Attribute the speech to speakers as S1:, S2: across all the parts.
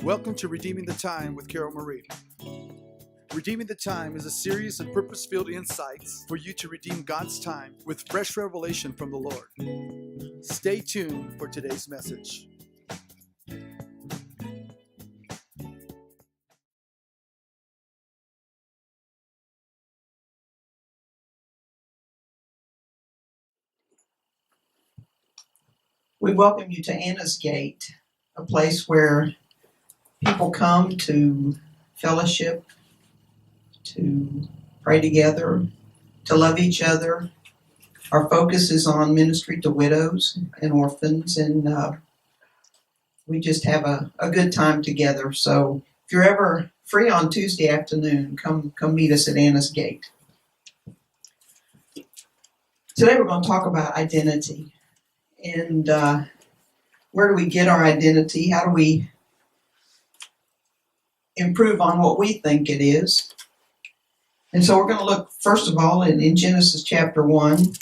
S1: Welcome to Redeeming the Time with Carol Marie. Redeeming the Time is a series of purpose-filled insights for you to redeem God's time with fresh revelation from the Lord. Stay tuned for today's message.
S2: We welcome you to Anna's Gate, a place where people come to fellowship, to pray together, to love each other. Our focus is on ministry to widows and orphans, and we just have a good time together. So if you're ever free on Tuesday afternoon, come meet us at Anna's Gate. Today we're going to talk about identity. And where do we get our identity? How do we improve on what we think it is? And so we're going to look, first of all, in Genesis chapter 1,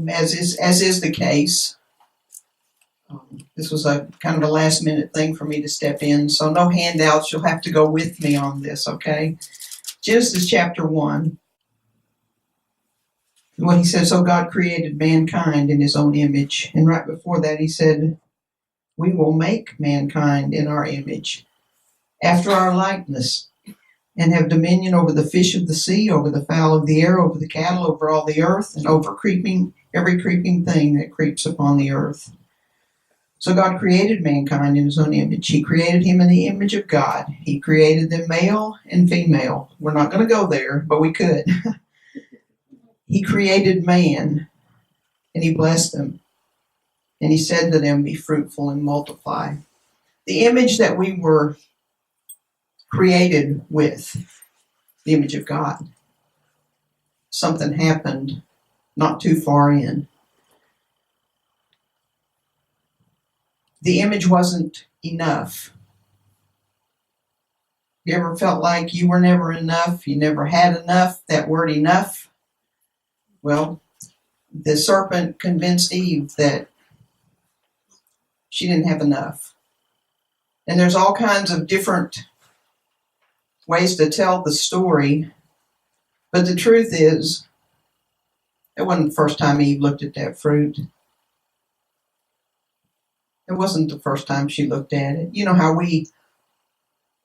S2: as is the case. This was a kind of a last-minute thing for me to step in, so no handouts. You'll have to go with me on this, okay? Genesis chapter 1. Well, he said, so God created mankind in his own image. And right before that, he said, we will make mankind in our image, after our likeness, and have dominion over the fish of the sea, over the fowl of the air, over the cattle, over all the earth, and over every creeping thing that creeps upon the earth. So God created mankind in his own image. He created him in the image of God. He created them male and female. We're not going to go there, but we could. He created man, and he blessed them. And he said to them, be fruitful and multiply. The image that we were created with, the image of God. Something happened not too far in. The image wasn't enough. You ever felt like you were never enough? You never had enough? That word enough? Well, the serpent convinced Eve that she didn't have enough. And there's all kinds of different ways to tell the story. But the truth is, it wasn't the first time Eve looked at that fruit. It wasn't the first time she looked at it. You know how we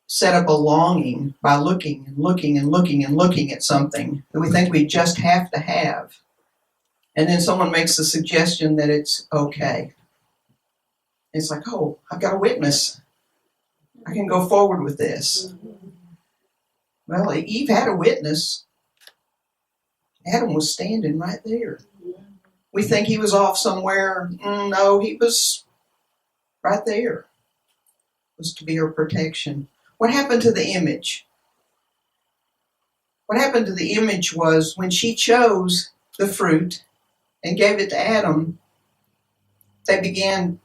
S2: set up a longing by looking and looking and looking and looking at something that we think we just have to have. And then someone makes the suggestion that it's okay. It's like, oh, I've got a witness. I can go forward with this. Well, Eve had a witness. Adam was standing right there. We think he was off somewhere. No, he was right there. It was to be her protection. What happened to the image? What happened to the image was when she chose the fruit and gave it to Adam, they began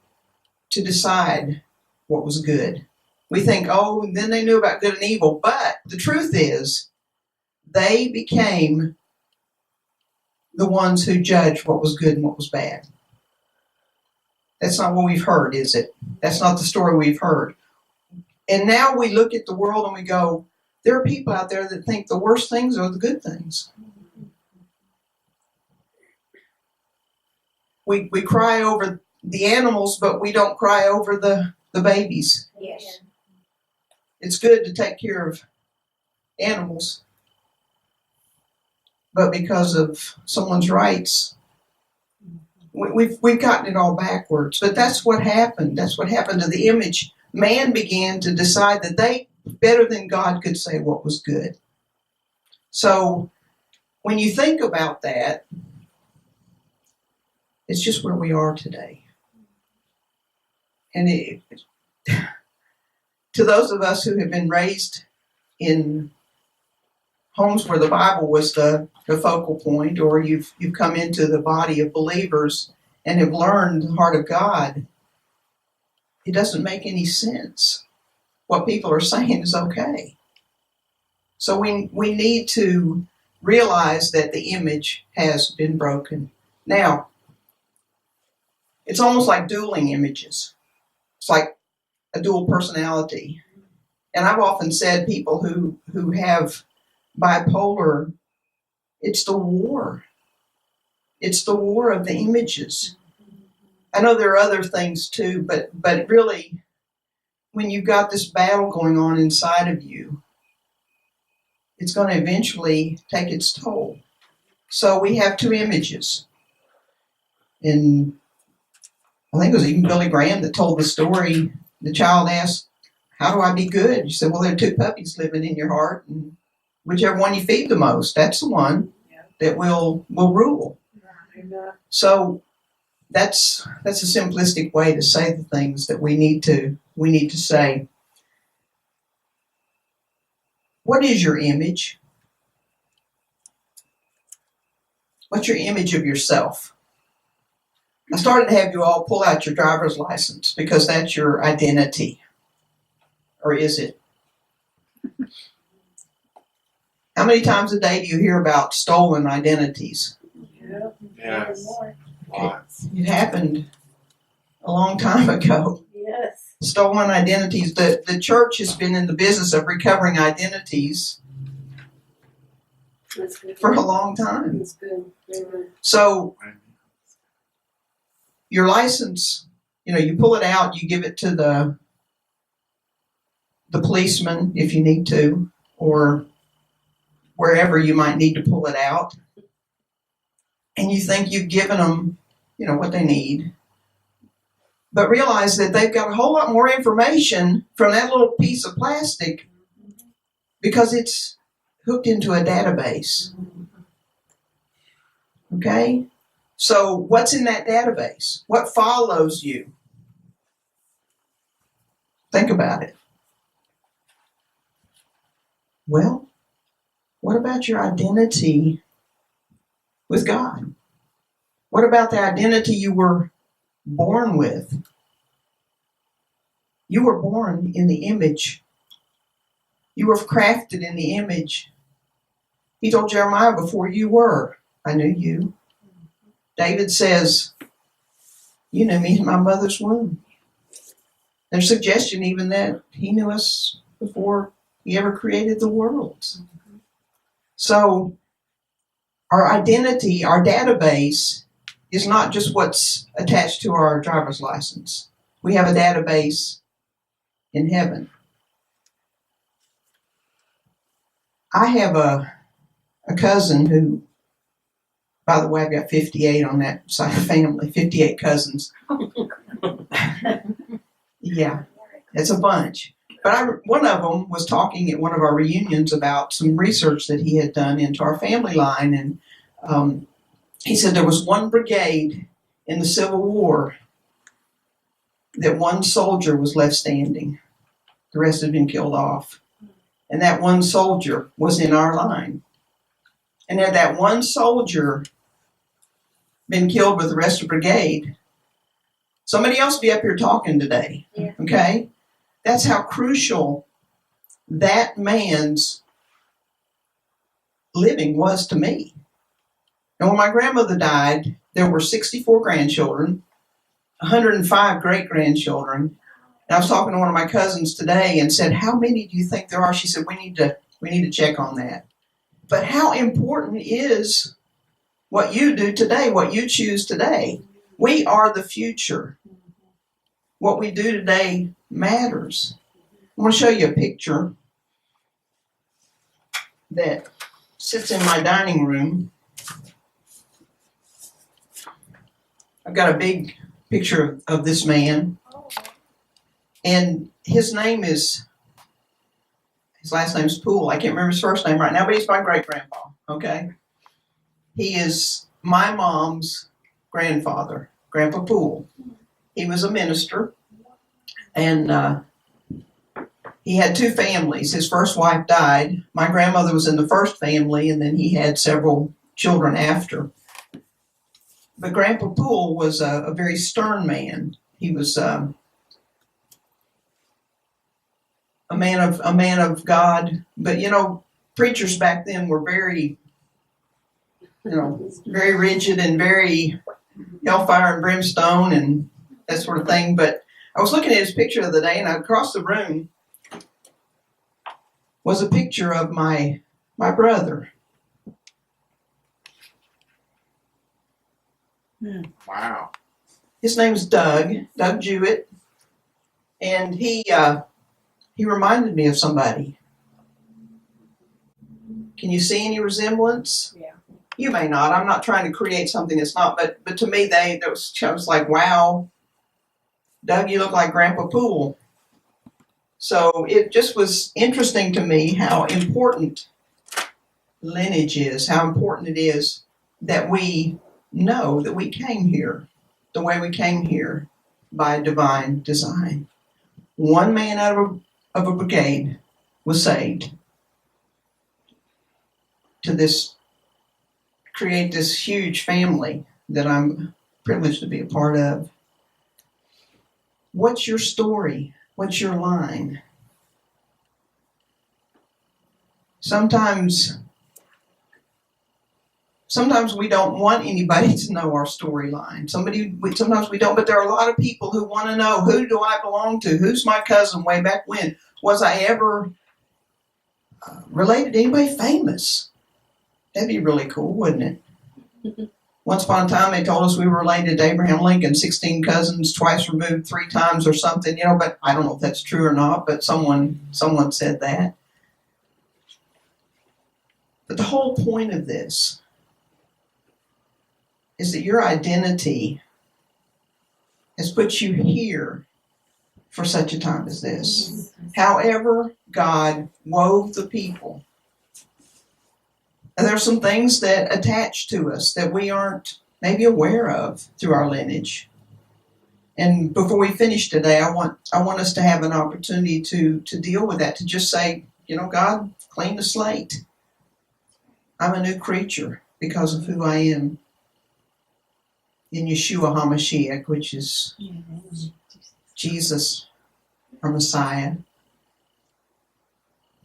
S2: to decide what was good. We think, oh, and then they knew about good and evil. But the truth is, they became the ones who judged what was good and what was bad. That's not what we've heard, is it? That's not the story we've heard. And now we look at the world and we go, there are people out there that think the worst things are the good things. We cry over the animals, but we don't cry over the babies.
S3: Yes.
S2: It's good to take care of animals, but because of someone's rights, we've gotten it all backwards. But that's what happened. That's what happened to the image. Man began to decide that they, better than God, could say what was good. So when you think about that, it's just where we are today. And to those of us who have been raised in homes where the Bible was the focal point, or you've come into the body of believers and have learned the heart of God, it doesn't make any sense. What people are saying is okay. So we need to realize that the image has been broken. Now, it's almost like dueling images. It's like a dual personality. And I've often said people who have bipolar, it's the war. It's the war of the images. I know there are other things too, but really, when you've got this battle going on inside of you, it's going to eventually take its toll. So we have two images. And I think it was even Billy Graham that told the story. The child asked, "How do I be good?" She said, "Well, there are two puppies living in your heart, and whichever one you feed the most, that's the one that will rule." So that's a simplistic way to say the things that we need to say. What is your image? What's your image of yourself? I started to have you all pull out your driver's license because that's your identity. Or is it? How many times a day do you hear about stolen identities?
S3: Yes. Lots.
S2: It happened a long time ago.
S4: Yes.
S2: Stolen identities. The church has been in the business of recovering identities
S4: That's good.
S2: for a long time.
S4: That's good. Amen.
S2: So your license, you pull it out, you give it to the policeman if you need to, or wherever you might need to pull it out. And you think you've given them, what they need. But realize that they've got a whole lot more information from that little piece of plastic because it's hooked into a database. Okay? So what's in that database? What follows you? Think about it. Well, what about your identity with God? What about the identity you were born with? You were born in the image. You were crafted in the image. He told Jeremiah, before you were, I knew you. David says, you knew me in my mother's womb. There's a suggestion even that he knew us before he ever created the world. So our identity, our database, is not just what's attached to our driver's license. We have a database in heaven. I have a cousin who, by the way, I've got 58 on that side of the family, 58 cousins. Yeah, it's a bunch. But one of them was talking at one of our reunions about some research that he had done into our family line, and he said there was one brigade in the Civil War that one soldier was left standing. The rest had been killed off. And that one soldier was in our line. And had that one soldier been killed with the rest of the brigade, somebody else would be up here talking today.
S4: Yeah.
S2: Okay? That's how crucial that man's living was to me. And when my grandmother died, there were 64 grandchildren, 105 great-grandchildren. And I was talking to one of my cousins today and said, how many do you think there are? She said, we need to check on that. But how important is what you do today, what you choose today? We are the future. What we do today matters. I want to show you a picture that sits in my dining room. I've got a big picture of this man. And his last name is Poole. I can't remember his first name right now, but he's my great-grandpa, okay? He is my mom's grandfather, Grandpa Poole. He was a minister, and he had two families. His first wife died. My grandmother was in the first family, and then he had several children after. But Grandpa Poole was a very stern man. He was a man of God. But preachers back then were very, very rigid and very hellfire and brimstone and that sort of thing. But I was looking at his picture the other day, and across the room was a picture of my brother.
S3: Wow.
S2: His name's Doug Jewett, and he reminded me of somebody. Can you see any resemblance?
S4: Yeah.
S2: You may not. I'm not trying to create something that's not, but to me, I was like, wow, Doug, you look like Grandpa Poole. So it just was interesting to me how important lineage is, how important it is that we know that we came here the way we came here by divine design. One man out of a brigade was saved to create this huge family that I'm privileged to be a part of. What's your story? What's your line? Sometimes we don't want anybody to know our storyline. Sometimes we don't, but there are a lot of people who want to know, who do I belong to? Who's my cousin way back when? Was I ever related to anybody famous? That'd be really cool, wouldn't it? Once upon a time, they told us we were related to Abraham Lincoln, 16 cousins, twice removed, 3 times or something, but I don't know if that's true or not, but someone said that. But the whole point of this is that your identity has put you here for such a time as this. However, God wove the people. And there are some things that attach to us that we aren't maybe aware of through our lineage. And before we finish today, I want us to have an opportunity to deal with that, to just say, God, clean the slate. I'm a new creature because of who I am in Yeshua HaMashiach, which is Jesus, our Messiah.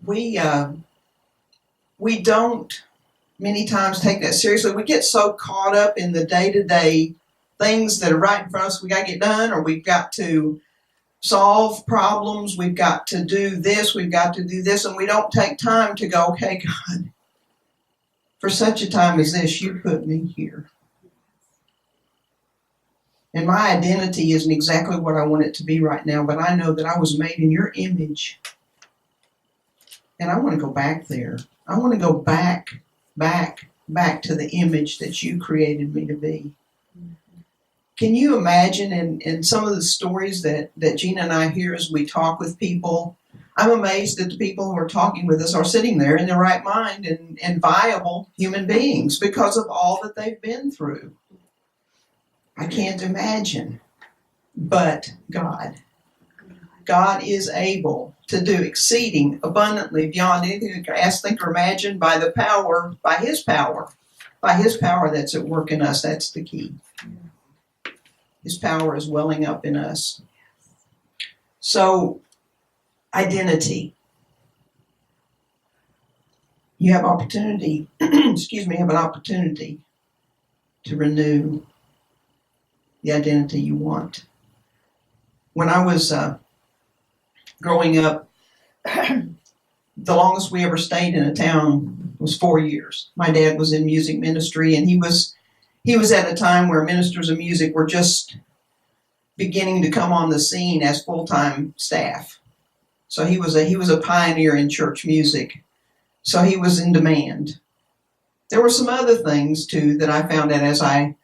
S2: We don't many times take that seriously. We get so caught up in the day-to-day things that are right in front of us. We got to get done, or we've got to solve problems. We've got to do this. We've got to do this. And we don't take time to go, okay, God, for such a time as this, you put me here. And my identity isn't exactly what I want it to be right now, but I know that I was made in your image. And I want to go back there. I want to go back to the image that you created me to be. Can you imagine in some of the stories that Gina and I hear as we talk with people, I'm amazed that the people who are talking with us are sitting there in their right mind and viable human beings because of all that they've been through. I can't imagine. But God is able to do exceeding abundantly beyond anything you can ask, think, or imagine by His power that's at work in us. That's the key. His power is welling up in us. So, identity. You have opportunity, have an opportunity to renew the identity you want. When I was growing up, the longest we ever stayed in a town was 4 years. My dad was in music ministry, and he was at a time where ministers of music were just beginning to come on the scene as full-time staff. So he was a pioneer in church music. So he was in demand. There were some other things too that I found out as I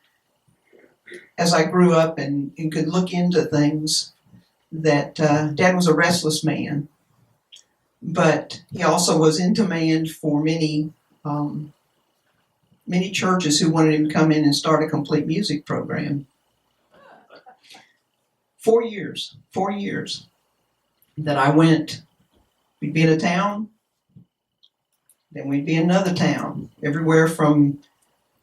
S2: grew up and could look into things, that Dad was a restless man, but he also was in demand for many churches who wanted him to come in and start a complete music program. 4 years that I went. We'd be in a town, then we'd be in another town, everywhere from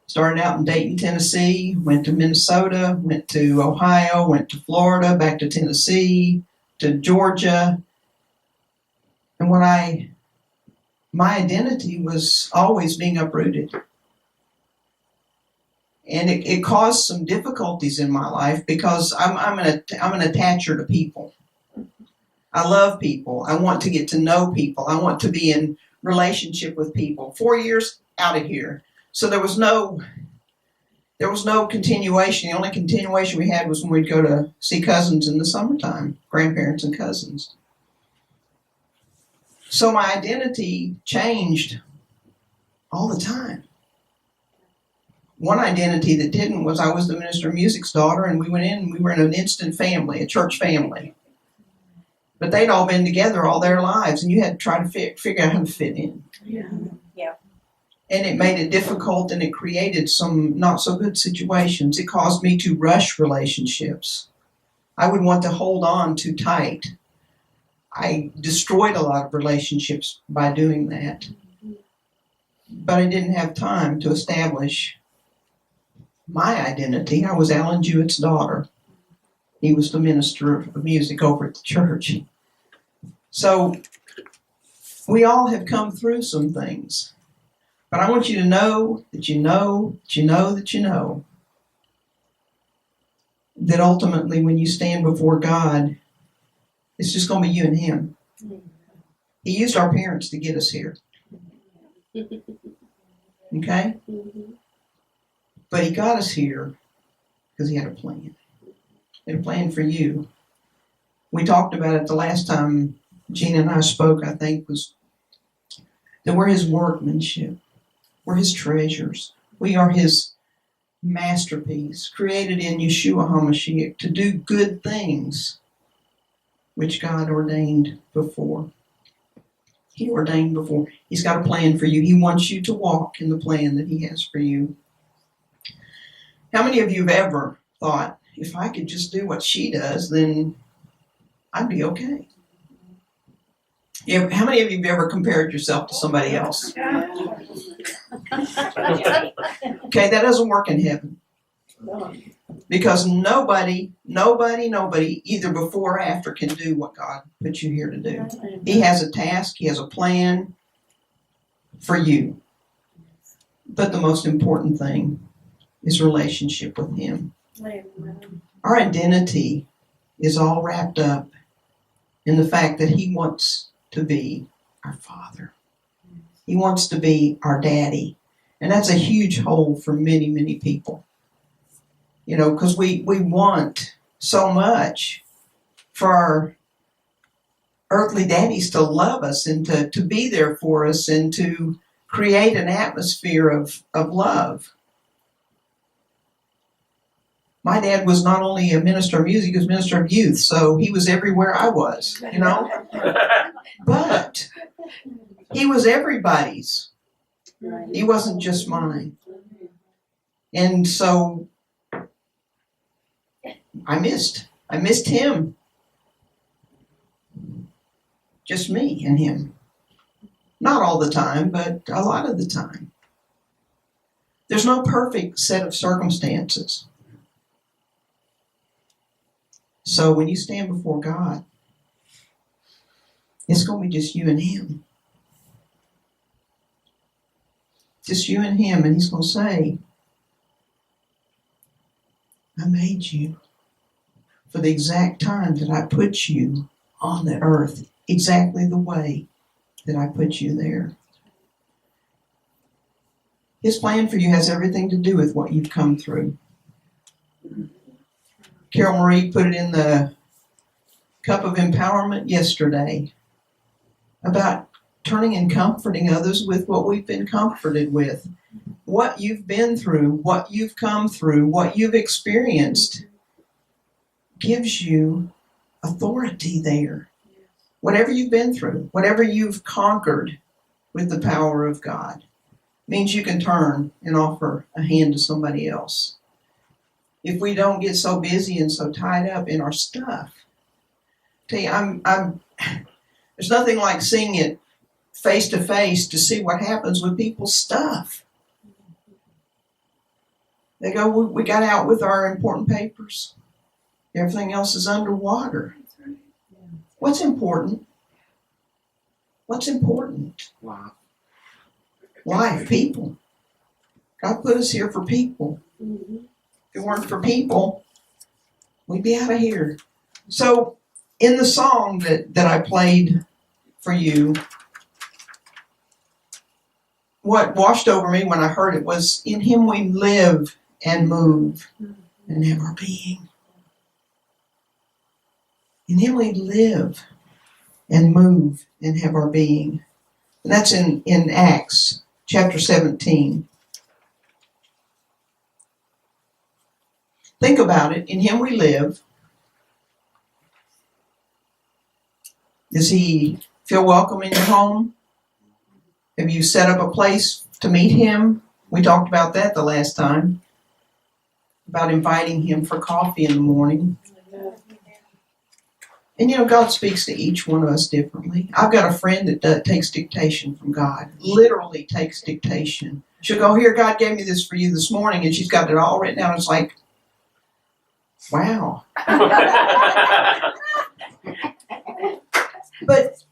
S2: started out in Dayton, Tennessee, went to Minnesota, went to Ohio, went to Florida, back to Tennessee, to Georgia. And my identity was always being uprooted. And it caused some difficulties in my life because I'm an attacher to people. I love people. I want to get to know people. I want to be in relationship with people. 4 years out of here. So there was no continuation. The only continuation we had was when we'd go to see cousins in the summertime, grandparents and cousins. So my identity changed all the time. One identity that didn't was I was the minister of music's daughter, and we went in and we were in an instant family, a church family. But they'd all been together all their lives, and you had to try to figure out how to fit in.
S4: Yeah.
S2: And it made it difficult, and it created some not so good situations. It caused me to rush relationships. I would want to hold on too tight. I destroyed a lot of relationships by doing that. But I didn't have time to establish my identity. I was Alan Jewett's daughter. He was the minister of music over at the church. So we all have come through some things. But I want you to know that you know that you know that you know that ultimately when you stand before God, it's just going to be you and Him. He used our parents to get us here. Okay? But He got us here because He had a plan. He had a plan for you. We talked about it the last time Gina and I spoke, I think, was that we're His workmanship. We're His treasures. We are His masterpiece, created in Yeshua HaMashiach to do good things, which God ordained before. He ordained before. He's got a plan for you. He wants you to walk in the plan that He has for you. How many of you have ever thought, if I could just do what she does, then I'd be okay? How many of you have ever compared yourself to somebody else? Okay, that doesn't work in heaven. Because nobody, either before or after, can do what God put you here to do. He has a task, He has a plan for you. But the most important thing is relationship with Him. Our identity is all wrapped up in the fact that He wants to be our Father. He wants to be our Daddy. And that's a huge hole for many, many people. You know, because we want so much for our earthly daddies to love us and to be there for us and to create an atmosphere of love. My dad was not only a minister of music, he was a minister of youth, so he was everywhere I was, you know. But he was everybody's. He wasn't just mine. And so I missed him. Just me and him. Not all the time, but a lot of the time. There's no perfect set of circumstances. So when you stand before God, it's going to be just you and Him. Just you and Him, and He's going to say, I made you for the exact time that I put you on the earth, exactly the way that I put you there. His plan for you has everything to do with what you've come through. Carol Marie put it in the Cup of Empowerment yesterday about turning and comforting others with what we've been comforted with. What you've been through, what you've come through, what you've experienced gives you authority there. Whatever you've been through, whatever you've conquered with the power of God, means you can turn and offer a hand to somebody else. If we don't get so busy and so tied up in our stuff. Tell you, there's nothing like seeing it face to face to see what happens with people's stuff. They go, we got out with our important papers. Everything else is underwater. What's important? What's important?
S3: Wow.
S2: Life, people. God put us here for people. If it weren't for people, we'd be out of here. So, in the song that I played for you, what washed over me when I heard it was, in Him we live and move and have our being. In Him we live and move and have our being. And that's in Acts chapter 17. Think about it. In Him we live. Does He feel welcome in your home? Have you set up a place to meet Him? We talked about that the last time. About inviting Him for coffee in the morning. And God speaks to each one of us differently. I've got a friend that takes dictation from God. Literally takes dictation. She'll go, here, God gave me this for you this morning, and she's got it all written down. It's like, wow. But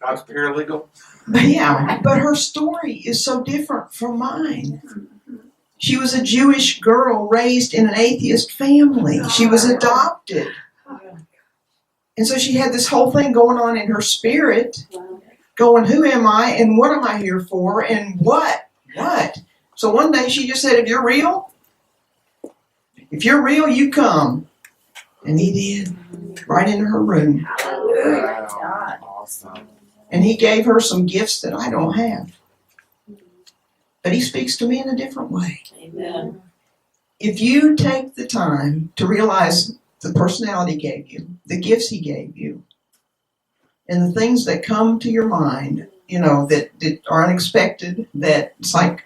S3: God's paralegal.
S2: yeah, but her story is so different from mine. She was a Jewish girl raised in an atheist family. She was adopted. And so she had this whole thing going on in her spirit, going, who am I and what am I here for and what? So one day she just said, if you're real, you come. And He did, right into her room.
S3: Wow. Awesome.
S2: And He gave her some gifts that I don't have. But He speaks to me in a different way.
S4: Amen.
S2: If you take the time to realize the personality He gave you, the gifts He gave you, and the things that come to your mind, that are unexpected, that it's like,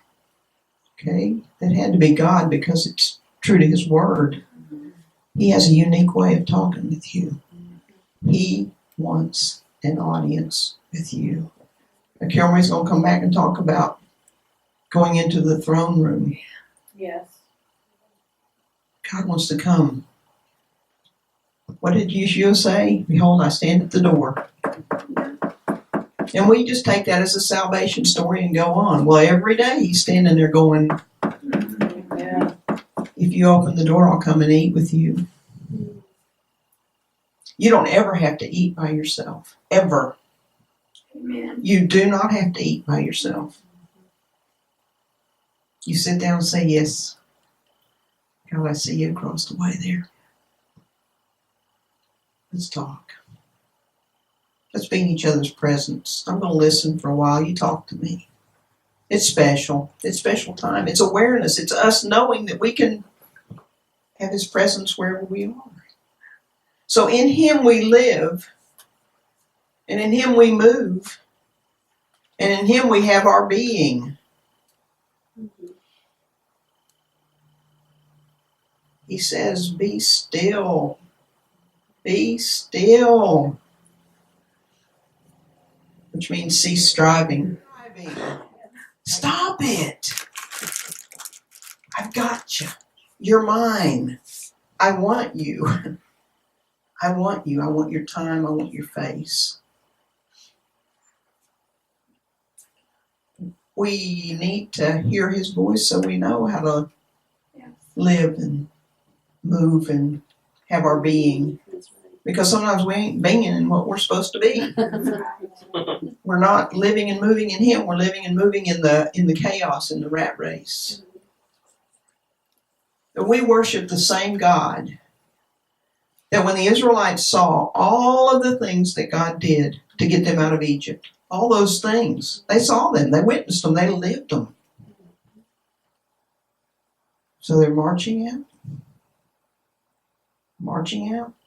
S2: okay, that had to be God because it's true to His Word. He has a unique way of talking with you. He wants an audience with you. Now, Carol Marie's going to come back and talk about going into the throne room.
S4: Yes.
S2: God wants to come. What did Yeshua say? Behold, I stand at the door. And we just take that as a salvation story and go on. Well, every day He's standing there going,
S4: Yeah.
S2: if you open the door, I'll come and eat with you. You don't ever have to eat by yourself. Ever.
S4: Amen.
S2: You do not have to eat by yourself. You sit down and say, yes. God, I see you across the way there. Let's talk. Let's be in each other's presence. I'm going to listen for a while. You talk to me. It's special. It's special time. It's awareness. It's us knowing that we can have His presence wherever we are. So in Him we live, and in Him we move, and in Him we have our being. He says, be still. Be still. Which means cease striving. Stop it. I've got you. You're mine. I want you. I want you. I want your time. I want your face. We need to hear His voice so we know how to live and move and have our being. Because sometimes we ain't being in what we're supposed to be. We're not living and moving in Him. We're living and moving in the chaos, in the rat race. But we worship the same God that when the Israelites saw all of the things that God did to get them out of Egypt, all those things, they saw them, they witnessed them, they lived them. So they're marching out.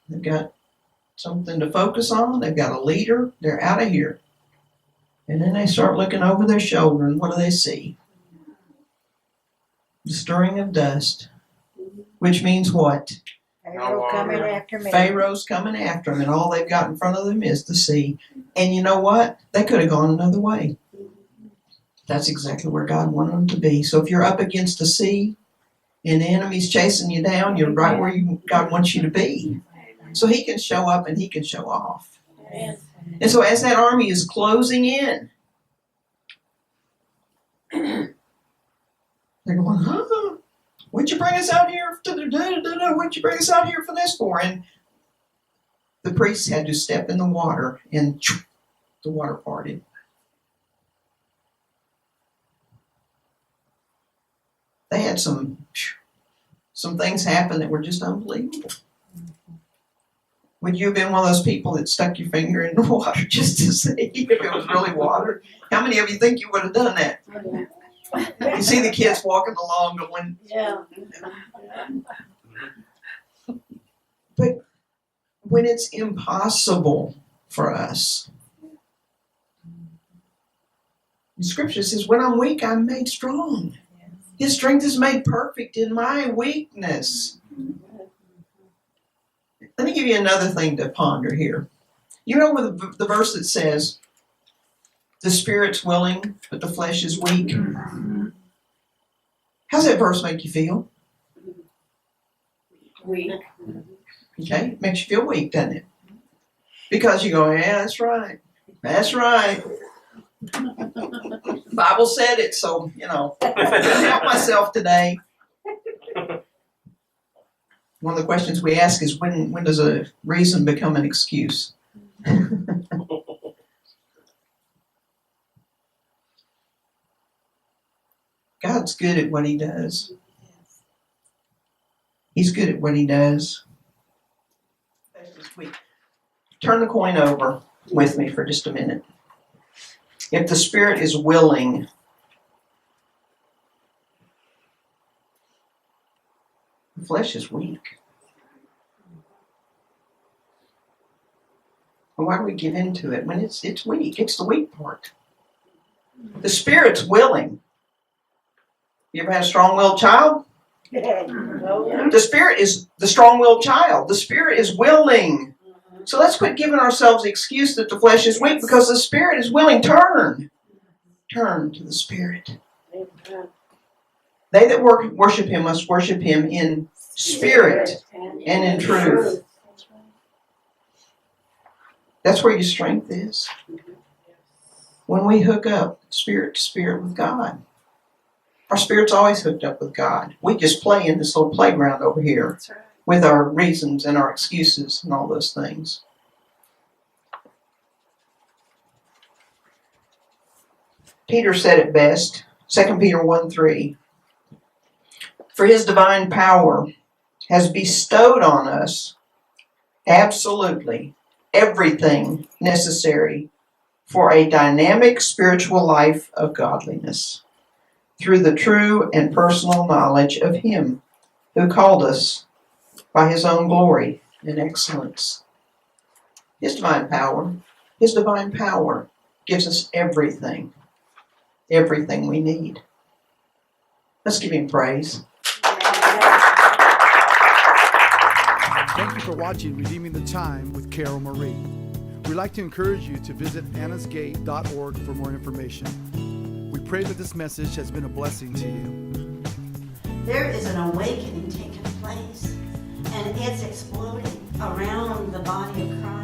S2: They've got something to focus on. They've got a leader. They're out of here. And then they start looking over their shoulder, and what do they see? The stirring of dust, which means what?
S4: Pharaoh coming after me.
S2: Pharaoh's coming after them, and all they've got in front of them is the sea. And you know what? They could have gone another way. That's exactly where God wanted them to be. So if you're up against the sea and the enemy's chasing you down, you're right where God wants you to be. So He can show up and He can show off.
S4: Amen.
S2: And so as that army is closing in, they're going, What'd you bring us out here to what'd you bring us out here for this for? And the priests had to step in the water, and the water parted. They had some things happen that were just unbelievable. Would you have been one of those people that stuck your finger in the water just to see if it was really water? How many of you think you would have done that? You see the kids walking along going,
S4: Yeah.
S2: but when it's impossible for us, the scripture says, when I'm weak, I'm made strong. His strength is made perfect in my weakness. Let me give you another thing to ponder here. You know with the verse that says, the spirit's willing, but the flesh is weak? How's that verse make you feel?
S4: Weak.
S2: Okay, it makes you feel weak, doesn't it? Because you go, yeah, that's right. That's right. Bible said it, so, I can't help myself today. One of the questions we ask is, when does a reason become an excuse? God's good at what he does. He's good at what he does. Turn the coin over with me for just a minute. If the spirit is willing, the flesh is weak. And why do we give in to it when it's weak? It's the weak part. The spirit's willing. You ever had a strong-willed child? The spirit is the strong-willed child. The spirit is willing. So let's quit giving ourselves the excuse that the flesh is weak, because the spirit is willing. Turn to the spirit. They that worship him must worship him in spirit and in truth. That's where your strength is. When we hook up spirit to spirit with God. Our spirit's always hooked up with God. We just play in this little playground over here with our reasons and our excuses and all those things. Peter said it best, 2 Peter 1:3. For his divine power has bestowed on us absolutely everything necessary for a dynamic spiritual life of godliness, through the true and personal knowledge of him who called us by his own glory and excellence. His divine power gives us everything we need. Let's give him praise.
S1: Thank you for watching Redeeming the Time with Carol Marie. We'd like to encourage you to visit annasgate.org for more information. We pray that this message has been a blessing to you.
S5: There is an awakening taking place, and it's exploding around the body of Christ.